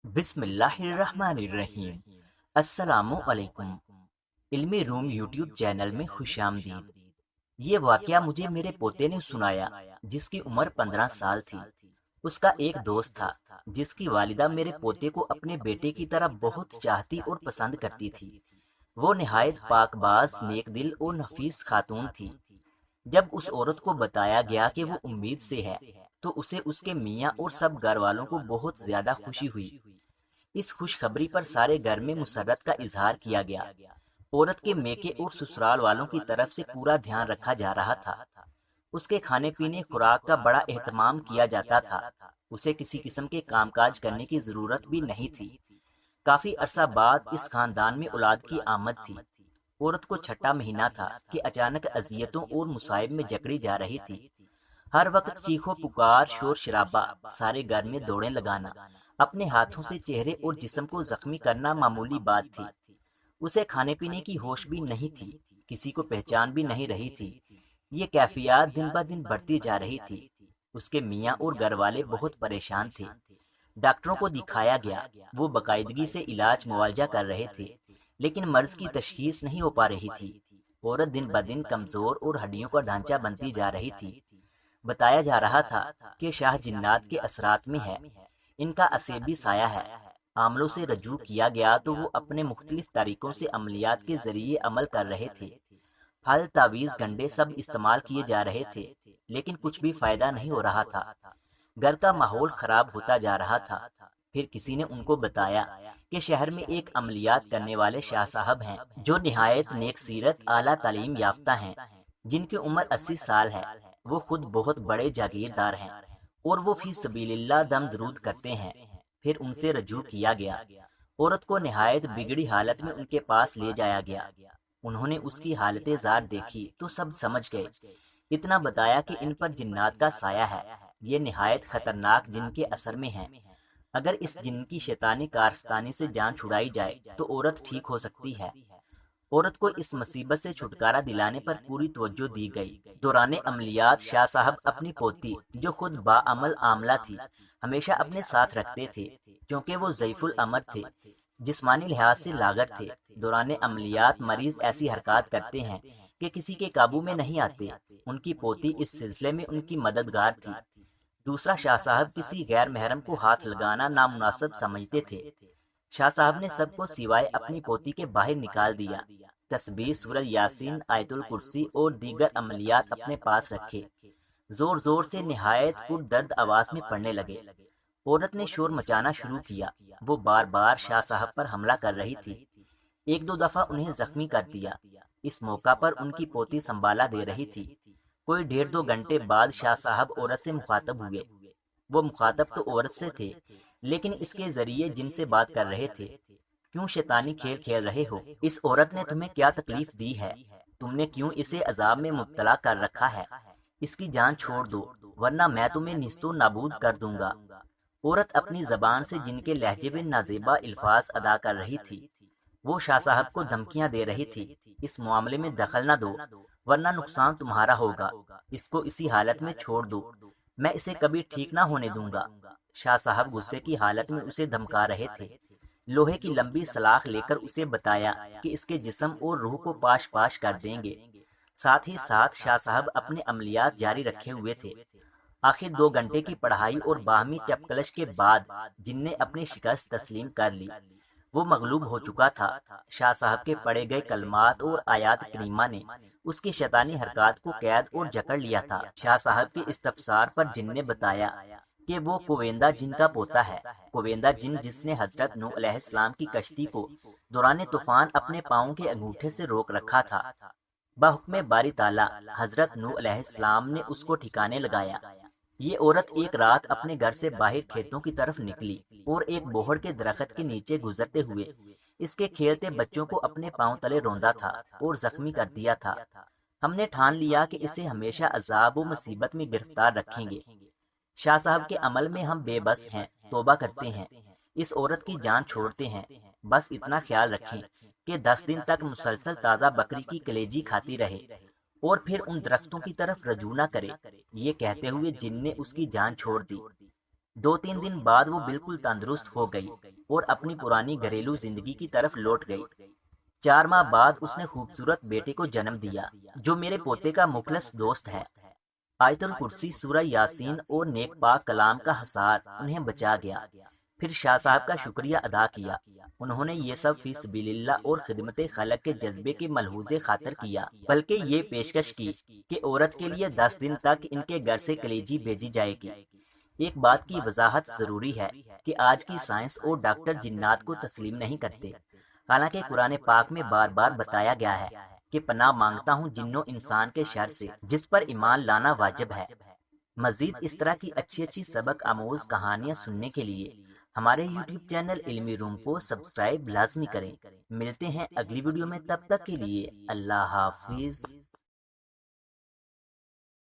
بسم اللہ الرحمن الرحیم۔ السلام علیکم۔ علمی روم یوٹیوب چینل میں خوش آمدید۔ یہ واقعہ مجھے میرے پوتے نے سنایا جس کی عمر 15 سال تھی۔ اس کا ایک دوست تھا جس کی والدہ میرے پوتے کو اپنے بیٹے کی طرح بہت چاہتی اور پسند کرتی تھی۔ وہ نہایت پاک باز، نیک دل اور نفیس خاتون تھی۔ جب اس عورت کو بتایا گیا کہ وہ امید سے ہے تو اسے اس کے میاں اور سب گھر والوں کو بہت زیادہ خوشی ہوئی۔ اس خوشخبری پر سارے گھر میں مسرت کا اظہار کیا گیا۔ عورت کے میکے اور سسرال والوں کی طرف سے پورا دھیان رکھا جا رہا تھا۔ اس کے کھانے پینے خوراک کا بڑا اہتمام کیا جاتا تھا۔ اسے کسی قسم کے کام کاج کرنے کی ضرورت بھی نہیں تھی۔ کافی عرصہ بعد اس خاندان میں اولاد کی آمد تھی۔ عورت کو چھٹا مہینہ تھا کہ اچانک اذیتوں اور مصائب میں جکڑی جا رہی تھی۔ ہر وقت چیخو پکار، شور شرابہ، سارے گھر میں دوڑیں لگانا، اپنے ہاتھوں سے چہرے اور جسم کو زخمی کرنا معمولی بات تھی۔ اسے کھانے پینے کی ہوش بھی نہیں تھی، کسی کو پہچان بھی نہیں رہی تھی۔ یہ کیفیات دن بہ دن بڑھتی جا رہی تھی۔ اس کے میاں اور گھر والے بہت پریشان تھے۔ ڈاکٹروں کو دکھایا گیا، وہ باقاعدگی سے علاج معالجہ کر رہے تھے، لیکن مرض کی تشخیص نہیں ہو پا رہی تھی۔ عورت دن بہ دن کمزور اور ہڈیوں کا ڈھانچہ بنتی جا رہی تھی۔ بتایا جا رہا تھا کہ شاہ جنات کے اثرات میں ہے، ان کا اسیبی سایہ ہے۔ عاملوں سے رجوع کیا گیا تو وہ اپنے مختلف طریقوں سے عملیات کے ذریعے عمل کر رہے تھے۔ پھل، تعویذ، گنڈے سب استعمال کیے جا رہے تھے، لیکن کچھ بھی فائدہ نہیں ہو رہا تھا۔ گھر کا ماحول خراب ہوتا جا رہا تھا۔ پھر کسی نے ان کو بتایا کہ شہر میں ایک عملیات کرنے والے شاہ صاحب ہیں جو نہایت نیک سیرت، اعلیٰ تعلیم یافتہ ہیں، جن کی عمر 80 سال ہے۔ وہ خود بہت بڑے جاگیردار ہیں اور وہ فی سبیل اللہ دم درود کرتے ہیں۔ پھر ان سے رجوع کیا گیا۔ عورت کو نہایت بگڑی حالت میں ان کے پاس لے جایا گیا۔ انہوں نے اس کی حالت زار دیکھی تو سب سمجھ گئے۔ اتنا بتایا کہ ان پر جنات کا سایہ ہے، یہ نہایت خطرناک جن کے اثر میں ہیں۔ اگر اس جن کی شیطانی کارستانی سے جان چھڑائی جائے تو عورت ٹھیک ہو سکتی ہے۔ عورت کو اس مصیبت سے چھٹکارا دلانے پر پوری توجہ دی گئی۔ دوران عملیات شاہ صاحب اپنی پوتی، جو خود باعمل عاملہ تھی، ہمیشہ اپنے ساتھ رکھتے تھے کیونکہ وہ ضعیف الامر تھے، جسمانی لحاظ سے لاغر تھے۔ دوران عملیات مریض ایسی حرکات کرتے ہیں کہ کسی کے قابو میں نہیں آتے۔ ان کی پوتی اس سلسلے میں ان کی مددگار تھی۔ دوسرا، شاہ صاحب کسی غیر محرم کو ہاتھ لگانا نامناسب سمجھتے تھے۔ شاہ صاحب نے سب کو سوائے اپنی پوتی کے باہر نکال دیا۔ تسبیح، سورہ یاسین، آیت الکرسی اور دیگر عملیات اپنے پاس رکھے۔ زور زور سے نہایت پر درد آواز میں پڑھنے لگے۔ عورت نے شور مچانا شروع کیا۔ وہ بار بار شاہ صاحب پر حملہ کر رہی تھی، ایک دو دفعہ انہیں زخمی کر دیا۔ اس موقع پر ان کی پوتی سنبھالا دے رہی تھی۔ کوئی 1.5-2 گھنٹے بعد شاہ صاحب عورت سے مخاطب ہوئے۔ وہ مخاطب تو عورت سے تھے، لیکن اس کے ذریعے جن سے بات کر رہے تھے۔ کیوں شیطانی کھیل کھیل رہے ہو؟ اس عورت نے تمہیں کیا تکلیف دی ہے؟ تم نے کیوں اسے عذاب میں مبتلا کر رکھا ہے؟ اس کی جان چھوڑ دو ورنہ میں تمہیں نیست و نابود کر دوں گا۔ عورت اپنی زبان سے جن کے لہجے میں نازیبا الفاظ ادا کر رہی تھی۔ وہ شاہ صاحب کو دھمکیاں دے رہی تھی، اس معاملے میں دخل نہ دو ورنہ نقصان تمہارا ہوگا، اس کو اسی حالت میں چھوڑ دو، میں اسے کبھی ٹھیک نہ ہونے دوں گا۔ شاہ صاحب غصے کی حالت میں اسے دھمکا رہے تھے۔ لوہے کی لمبی سلاخ لے کر اسے بتایا کہ اس کے جسم اور روح کو پاش پاش کر دیں گے۔ ساتھ ہی ساتھ شاہ صاحب اپنے عملیات جاری رکھے ہوئے تھے۔ آخر 2 گھنٹے کی پڑھائی اور باہمی چپکلش کے بعد جن نے اپنی شکست تسلیم کر لی۔ وہ مغلوب ہو چکا تھا۔ شاہ صاحب کے پڑھے گئے کلمات اور آیات کریمہ نے اس کی شیطانی حرکات کو قید اور جکڑ لیا تھا۔ شاہ صاحب کے استفسار پر جن نے بتایا کہ وہ کویندہ جن کا پوتا ہے۔ کویندہ جن جس نے حضرت نوح علیہ السلام کی کشتی کو دوران طوفان اپنے پاؤں کے انگوٹھے سے روک رکھا تھا۔ بحکم باری تعالیٰ حضرت نوح علیہ السلام نے اس کو ٹھکانے لگایا۔ یہ عورت ایک رات اپنے گھر سے باہر کھیتوں کی طرف نکلی اور ایک بوہڑ کے درخت کے نیچے گزرتے ہوئے اس کے کھیلتے بچوں کو اپنے پاؤں تلے روندا تھا اور زخمی کر دیا تھا۔ ہم نے ٹھان لیا کہ اسے ہمیشہ عذاب و مصیبت میں گرفتار رکھیں گے۔ شاہ صاحب کے عمل میں ہم بے بس ہیں، توبہ کرتے ہیں، اس عورت کی جان چھوڑتے ہیں۔ بس اتنا خیال رکھیں کہ 10 دن تک مسلسل تازہ بکری کی کلیجی کھاتی رہے اور پھر ان درختوں کی طرف رجوع نہ کرے۔ یہ کہتے ہوئے جن نے اس کی جان چھوڑ دی۔ 2-3 دن بعد وہ بالکل تندرست ہو گئی اور اپنی پرانی گھریلو زندگی کی طرف لوٹ گئی۔ 4 ماہ بعد اس نے خوبصورت بیٹے کو جنم دیا جو میرے پوتے کا مخلص دوست ہے۔ آیت الکرسی، سورہ یاسین اور نیک پاک کلام کا حصار انہیں بچا گیا۔ پھر شاہ صاحب کا شکریہ ادا کیا۔ انہوں نے یہ سب فی سبیل اللہ اور خدمت خلق کے جذبے کے ملحوظ خاطر کیا، بلکہ یہ پیشکش کی کہ عورت کے لیے 10 دن تک ان کے گھر سے کلیجی بھیجی جائے گی۔ ایک بات کی وضاحت ضروری ہے کہ آج کی سائنس اور ڈاکٹر جنات کو تسلیم نہیں کرتے، حالانکہ قرآن پاک میں بار بار بتایا گیا ہے کہ پناہ مانگتا ہوں جنوں انسان کے شر سے جس پر ایمان لانا واجب ہے۔ مزید اس طرح کی اچھی سبق آموز کہانیاں سننے کے لیے ہمارے یوٹیوب چینل علمی روم کو سبسکرائب لازمی کریں۔ ملتے ہیں اگلی ویڈیو میں، تب تک کے لیے اللہ حافظ۔